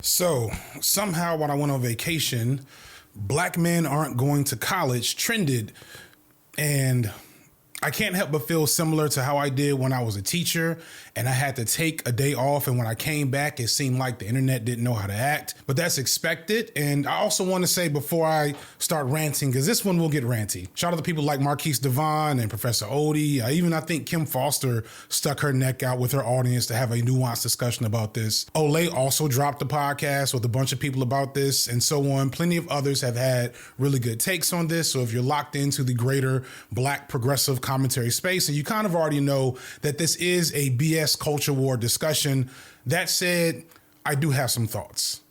So somehow when I went on vacation, black men aren't going to college trended. And I can't help but feel similar to how I did when I was a teacher and I had to take a day off. And when I came back, it seemed like the internet didn't know how to act, but that's expected. And I also want to say before I start ranting, because this one will get ranty. Shout out to people like Marquise Devon and Professor Odie. I think Kim Foster stuck her neck out with her audience to have a nuanced discussion about this. Olay also dropped a podcast with a bunch of people about this and so on. Plenty of others have had really good takes on this. So if you're locked into the greater black progressive commentary space, and you kind of already know that this is a BS culture war discussion. That said, I do have some thoughts.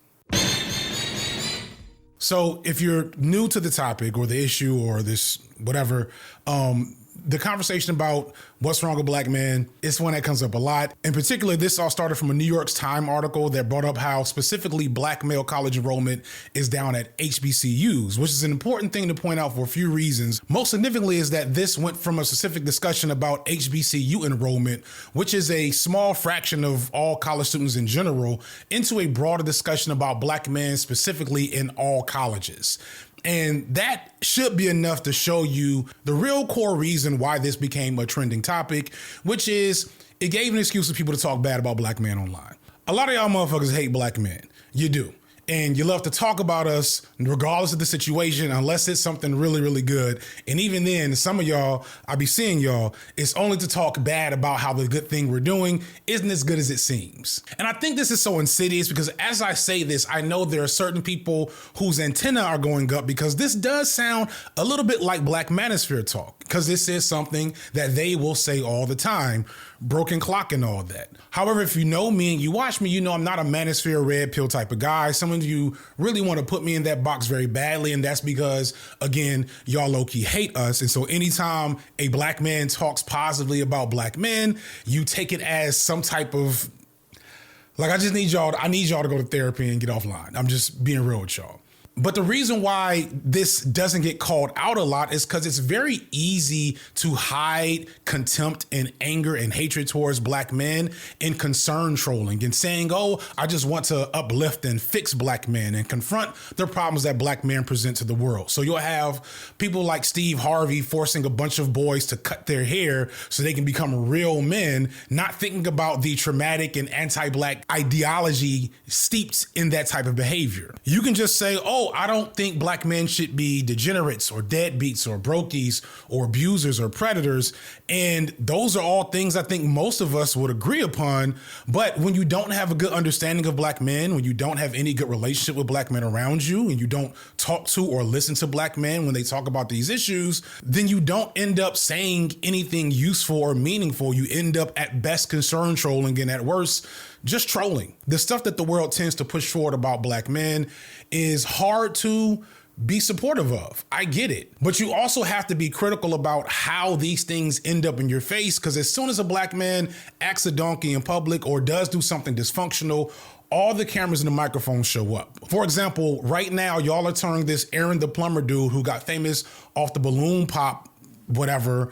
So if you're new to the topic or the issue or this whatever, the conversation about what's wrong with black men is one that comes up a lot. In particular, this all started from a New York Times article that brought up how specifically black male college enrollment is down at HBCUs, which is an important thing to point out for a few reasons. Most significantly is that this went from a specific discussion about HBCU enrollment, which is a small fraction of all college students in general, into a broader discussion about black men specifically in all colleges. And that should be enough to show you the real core reason why this became a trending topic, which is it gave an excuse for people to talk bad about black men online. A lot of y'all motherfuckers hate black men. You do. And you love to talk about us regardless of the situation, unless it's something really, really good. And even then, some of y'all, I be seeing y'all, it's only to talk bad about how the good thing we're doing isn't as good as it seems. And I think this is so insidious because as I say this, I know there are certain people whose antenna are going up because this does sound a little bit like Black Manosphere talk, because this is something that they will say all the time, broken clock and all that. However, if you know me and you watch me, you know I'm not a Manosphere red pill type of guy. Some of you really want to put me in that box very badly, and that's because, again, y'all low-key hate us. And so anytime a black man talks positively about black men, you take it as some type of, like, I need y'all to go to therapy and get offline. I'm just being real with y'all. But the reason why this doesn't get called out a lot is because it's very easy to hide contempt and anger and hatred towards black men in concern trolling and saying, oh, I just want to uplift and fix black men and confront the problems that black men present to the world. So you'll have people like Steve Harvey forcing a bunch of boys to cut their hair so they can become real men, not thinking about the traumatic and anti-black ideology steeped in that type of behavior. You can just say, oh, I don't think black men should be degenerates or deadbeats or brokies or abusers or predators. And those are all things I think most of us would agree upon. But when you don't have a good understanding of black men, when you don't have any good relationship with black men around you, and you don't talk to or listen to black men when they talk about these issues, then you don't end up saying anything useful or meaningful. You end up at best concern trolling and at worst, just trolling. The stuff that the world tends to push forward about black men is hard to be supportive of. I get it. But you also have to be critical about how these things end up in your face, because as soon as a black man acts a donkey in public or does do something dysfunctional, all the cameras and the microphones show up. For example, right now, y'all are turning this Aaron the plumber dude who got famous off the balloon pop, whatever,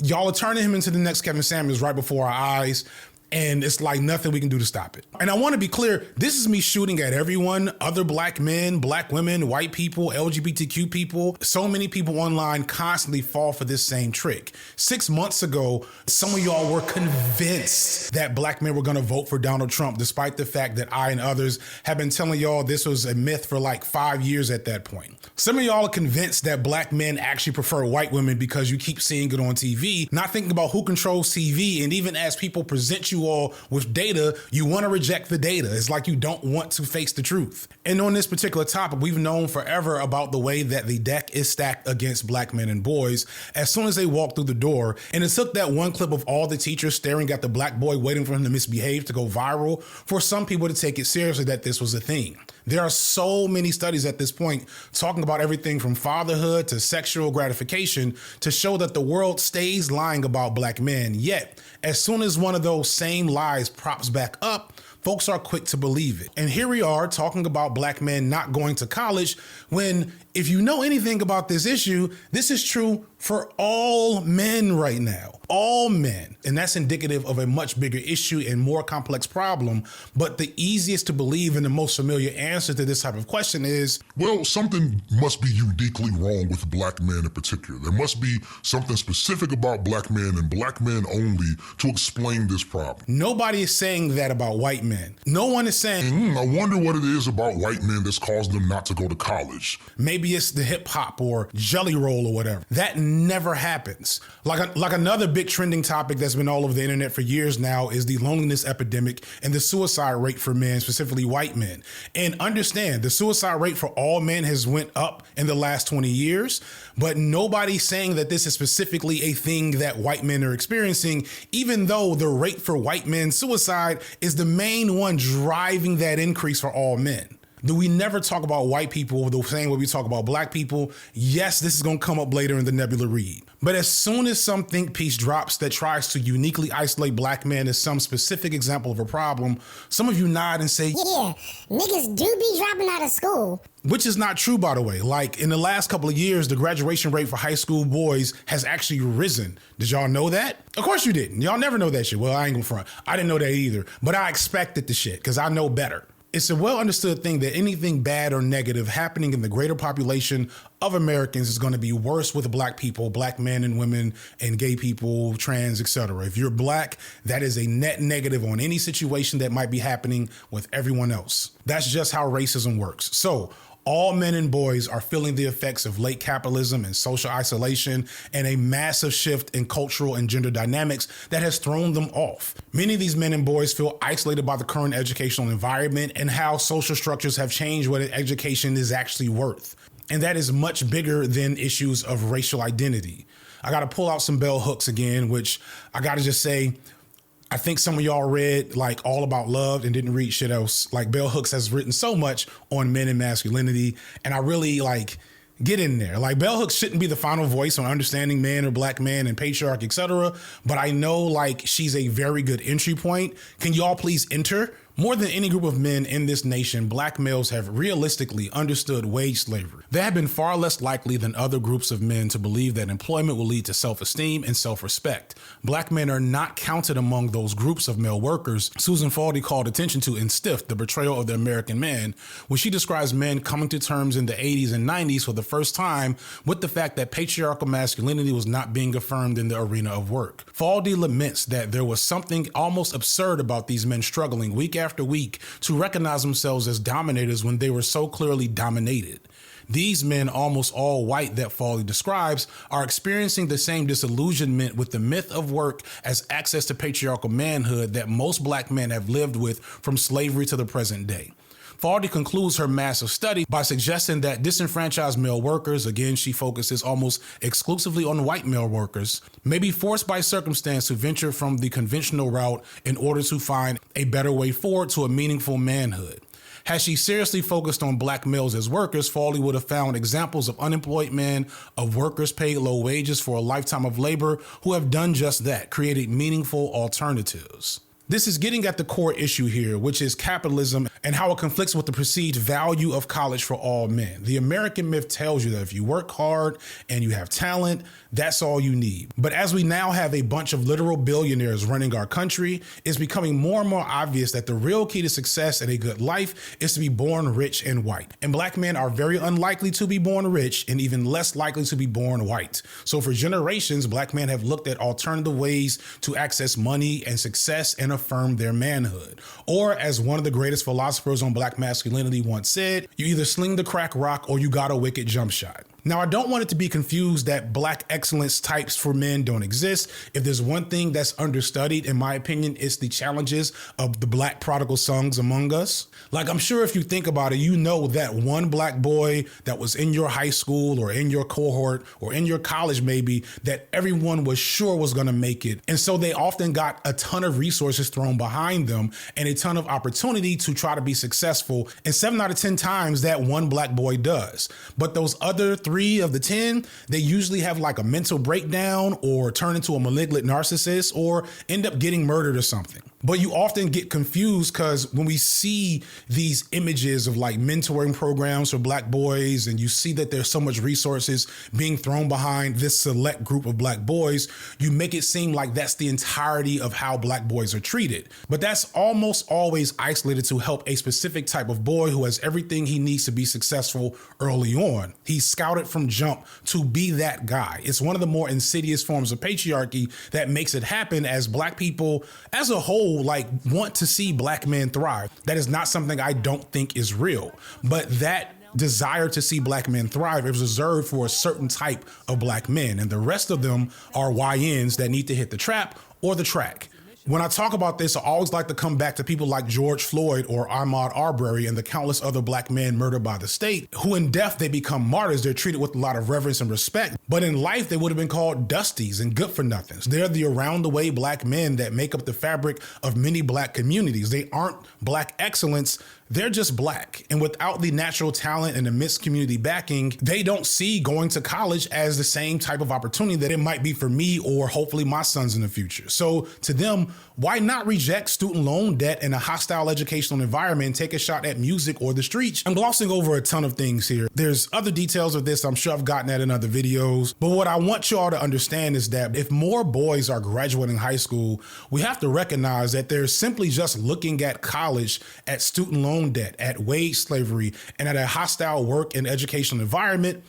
y'all are turning him into the next Kevin Samuels right before our eyes. And it's like nothing we can do to stop it. And I want to be clear, this is me shooting at everyone, other black men, black women, white people, LGBTQ people. So many people online constantly fall for this same trick. 6 months ago, some of y'all were convinced that black men were going to vote for Donald Trump, despite the fact that I and others have been telling y'all this was a myth for like 5 years at that point. Some of y'all are convinced that black men actually prefer white women because you keep seeing it on TV, not thinking about who controls TV. And even as people present you all with data, you want to reject the data. It's like you don't want to face the truth. And on this particular topic, we've known forever about the way that the deck is stacked against black men and boys as soon as they walk through the door. And it took that one clip of all the teachers staring at the black boy waiting for him to misbehave to go viral for some people to take it seriously that this was a thing. There are so many studies at this point talking about everything from fatherhood to sexual gratification to show that the world stays lying about black men. Yet, as soon as one of those same lies props back up, folks are quick to believe it. And here we are talking about black men not going to college when, if you know anything about this issue, this is true for all men right now. All men. And that's indicative of a much bigger issue and more complex problem. But the easiest to believe and the most familiar answer to this type of question is, well, something must be uniquely wrong with black men in particular. There must be something specific about black men and black men only to explain this problem. Nobody is saying that about white men. No one is saying, I wonder what it is about white men that's caused them not to go to college. Maybe it's the hip hop or jelly roll or whatever. That never happens. Like another big trending topic that's been all over the internet for years now is the loneliness epidemic and the suicide rate for men, specifically white men. And understand, the suicide rate for all men has went up in the last 20 years, but nobody's saying that this is specifically a thing that white men are experiencing, even though the rate for white men's suicide is the main one driving that increase for all men. Do we never talk about white people the same way we talk about black people? Yes, this is going to come up later in the Nebula read. But as soon as some think piece drops that tries to uniquely isolate black men as some specific example of a problem, some of you nod and say, yeah, niggas do be dropping out of school. Which is not true, by the way. Like, in the last couple of years, the graduation rate for high school boys has actually risen. Did y'all know that? Of course you didn't. Y'all never know that shit. Well, I ain't gonna front. I didn't know that either. But I expected the shit because I know better. It's a well understood thing that anything bad or negative happening in the greater population of Americans is going to be worse with black people, black men and women and gay people, trans, etc. If you're black, that is a net negative on any situation that might be happening with everyone else. That's just how racism works. So all men and boys are feeling the effects of late capitalism and social isolation and a massive shift in cultural and gender dynamics that has thrown them off. Many of these men and boys feel isolated by the current educational environment and how social structures have changed what an education is actually worth. And that is much bigger than issues of racial identity. I got to pull out some bell hooks again, which I got to just say, I think some of y'all read like All About Love and didn't read shit else. Like Bell Hooks has written so much on men and masculinity, and I really like get in there. Like Bell Hooks shouldn't be the final voice on understanding man or black man and patriarchy, etc. But I know like she's a very good entry point. Can y'all please enter? More than any group of men in this nation, black males have realistically understood wage slavery. They have been far less likely than other groups of men to believe that employment will lead to self-esteem and self-respect. Black men are not counted among those groups of male workers Susan Faldy called attention to in Stiff, The Betrayal of the American Man, when she describes men coming to terms in the 80s and 90s for the first time with the fact that patriarchal masculinity was not being affirmed in the arena of work. Faldy laments that there was something almost absurd about these men struggling week after week to recognize themselves as dominators when they were so clearly dominated. These men, almost all white that Faldy describes, are experiencing the same disillusionment with the myth of work as access to patriarchal manhood that most black men have lived with from slavery to the present day. Faldy concludes her massive study by suggesting that disenfranchised male workers, again, she focuses almost exclusively on white male workers, may be forced by circumstance to venture from the conventional route in order to find a better way forward to a meaningful manhood. Had she seriously focused on black males as workers, Faldy would have found examples of unemployed men, of workers paid low wages for a lifetime of labor who have done just that, created meaningful alternatives. This is getting at the core issue here, which is capitalism and how it conflicts with the perceived value of college for all men. The American myth tells you that if you work hard and you have talent, that's all you need. But as we now have a bunch of literal billionaires running our country, it's becoming more and more obvious that the real key to success and a good life is to be born rich and white. And black men are very unlikely to be born rich and even less likely to be born white. So for generations, black men have looked at alternative ways to access money and success and affirm their manhood. Or as one of the greatest philosophers on black masculinity once said, you either sling the crack rock or you got a wicked jump shot. Now, I don't want it to be confused that black excellence types for men don't exist. If there's one thing that's understudied, in my opinion, it's the challenges of the black prodigal sons among us. Like, I'm sure if you think about it, you know that one black boy that was in your high school or in your cohort or in your college maybe that everyone was sure was going to make it. And so they often got a ton of resources thrown behind them and a ton of opportunity to try to be successful. And 7 out of 10 times that one black boy does. But those other 3 of the 10, they usually have like a mental breakdown or turn into a malignant narcissist or end up getting murdered or something. But you often get confused because when we see these images of like mentoring programs for black boys, and you see that there's so much resources being thrown behind this select group of black boys, you make it seem like that's the entirety of how black boys are treated. But that's almost always isolated to help a specific type of boy who has everything he needs to be successful early on. He's scouted from jump to be that guy. It's one of the more insidious forms of patriarchy that makes it happen, as black people as a whole like want to see black men thrive. That is not something I don't think is real, but that desire to see black men thrive is reserved for a certain type of black men, and the rest of them are YNs that need to hit the trap or the track. When I talk about this, I always like to come back to people like George Floyd or Ahmaud Arbery and the countless other black men murdered by the state, who in death, they become martyrs. They're treated with a lot of reverence and respect. But in life, they would have been called dusties and good for nothings. They're the around the way black men that make up the fabric of many black communities. They aren't black excellence. They're just black. And without the natural talent and the mixed community backing, they don't see going to college as the same type of opportunity that it might be for me or hopefully my sons in the future. So to them, why not reject student loan debt in a hostile educational environment and take a shot at music or the streets? I'm glossing over a ton of things here. There's other details of this I'm sure I've gotten at in other videos. But what I want you all to understand is that if more boys are graduating high school, we have to recognize that they're simply just looking at college, at student loan debt, at wage slavery, and at a hostile work and educational environment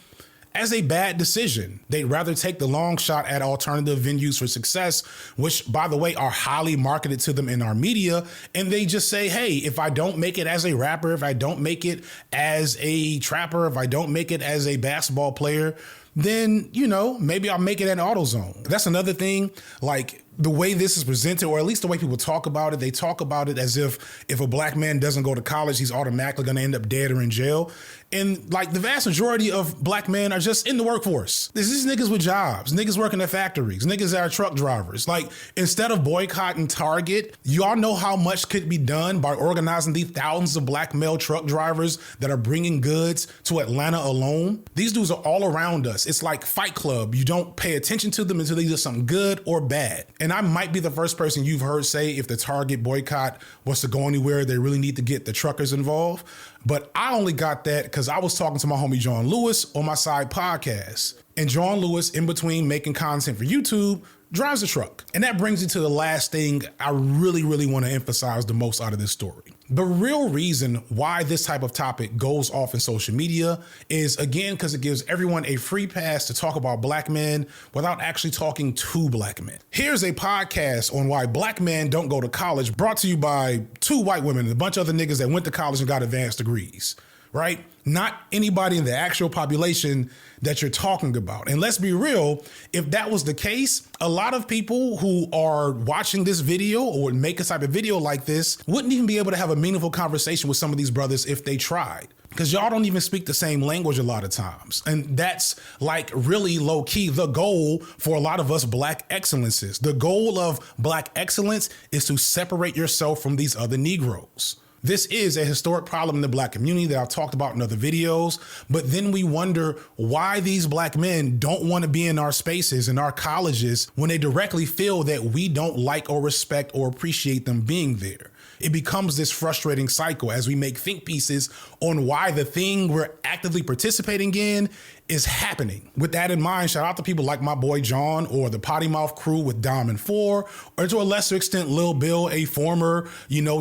as a bad decision. They'd rather take the long shot at alternative venues for success, which, by the way, are highly marketed to them in our media. And they just say, hey, if I don't make it as a rapper, if I don't make it as a trapper, if I don't make it as a basketball player, then, you know, maybe I'll make it at AutoZone. That's another thing. Like, the way this is presented, or at least the way people talk about it, they talk about it as if a black man doesn't go to college, he's automatically going to end up dead or in jail. And like the vast majority of black men are just in the workforce. This is niggas with jobs, niggas working at factories, niggas that are truck drivers. Like, instead of boycotting Target, y'all know how much could be done by organizing the thousands of black male truck drivers that are bringing goods to Atlanta alone. These dudes are all around us. It's like Fight Club. You don't pay attention to them until they do something good or bad. And I might be the first person you've heard say if the Target boycott was to go anywhere, they really need to get the truckers involved. But I only got that because I was talking to my homie John Lewis on my side podcast. And John Lewis, in between making content for YouTube, drives a truck. And that brings me to the last thing I really want to emphasize the most out of this story. The real reason why this type of topic goes off in social media is, again, because it gives everyone a free pass to talk about black men without actually talking to black men. Here's a podcast on why black men don't go to college, brought to you by 2 white women and a bunch of other niggas that went to college and got advanced degrees, right? Not anybody in the actual population that you're talking about. And let's be real, if that was the case, a lot of people who are watching this video or would make a type of video like this wouldn't even be able to have a meaningful conversation with some of these brothers if they tried. Because y'all don't even speak the same language a lot of times. And that's like really low key the goal for a lot of us black excellences. The goal of black excellence is to separate yourself from these other Negroes. This is a historic problem in the black community that I've talked about in other videos, but then we wonder why these black men don't want to be in our spaces, in our colleges, when they directly feel that we don't like or respect or appreciate them being there. It becomes this frustrating cycle as we make think pieces on why the thing we're actively participating in is happening. With that in mind, shout out to people like my boy John or the Potty Mouth crew with Dom and 4, or to a lesser extent, Lil Bill, a former,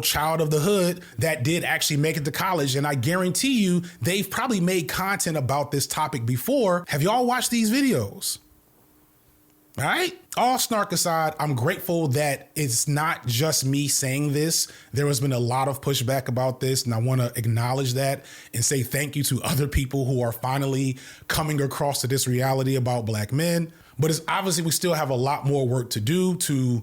child of the hood that did actually make it to college. And I guarantee you, they've probably made content about this topic before. Have y'all watched these videos? All right. All snark aside, I'm grateful that it's not just me saying this. There has been a lot of pushback about this, and I want to acknowledge that and say thank you to other people who are finally coming across to this reality about black men. But it's obviously we still have a lot more work to do to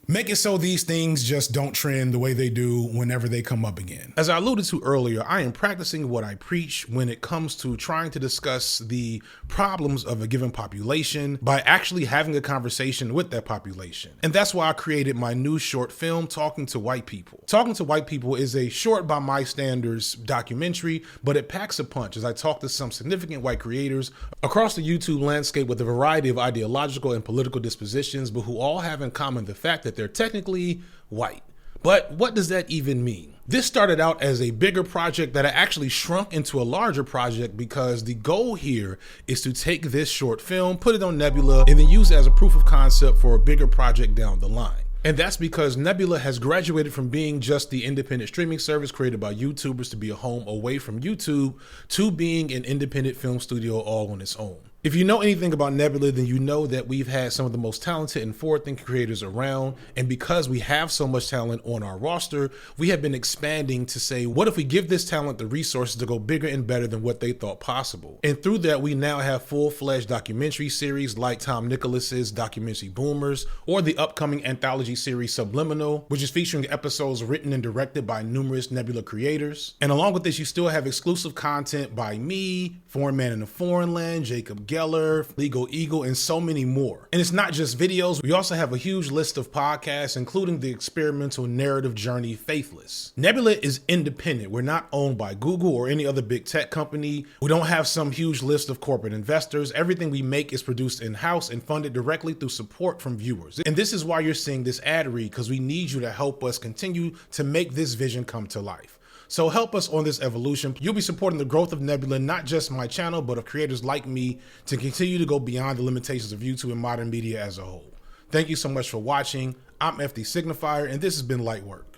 make it so these things just don't trend the way they do whenever they come up again. As I alluded to earlier, I am practicing what I preach when it comes to trying to discuss the problems of a given population by actually having a conversation with that population. And that's why I created my new short film, Talking to White People. Talking to White People is a short by my standards documentary, but it packs a punch as I talk to some significant white creators across the YouTube landscape with a variety of ideological and political dispositions, but who all have in common the fact that they're technically white. But what does that even mean? This started out as a bigger project that I actually shrunk into a larger project because the goal here is to take this short film, put it on Nebula, and then use it as a proof of concept for a bigger project down the line. And that's because Nebula has graduated from being just the independent streaming service created by YouTubers to be a home away from YouTube to being an independent film studio all on its own. If you know anything about Nebula, then you know that we've had some of the most talented and forward-thinking creators around. And because we have so much talent on our roster, we have been expanding to say, what if we give this talent the resources to go bigger and better than what they thought possible? And through that, we now have full-fledged documentary series like Tom Nicholas's documentary Boomers, or the upcoming anthology series Subliminal, which is featuring episodes written and directed by numerous Nebula creators. And along with this, you still have exclusive content by me, Foreign Man in a Foreign Land, Jacob Geller, Legal Eagle, and so many more. And it's not just videos. We also have a huge list of podcasts, including the experimental narrative journey Faithless. Nebula is independent. We're not owned by Google or any other big tech company. We don't have some huge list of corporate investors. Everything we make is produced in-house and funded directly through support from viewers. And this is why you're seeing this ad read, because we need you to help us continue to make this vision come to life. So help us on this evolution. You'll be supporting the growth of Nebula, not just my channel, but of creators like me to continue to go beyond the limitations of YouTube and modern media as a whole. Thank you so much for watching. I'm FD Signifier, and this has been Light Work.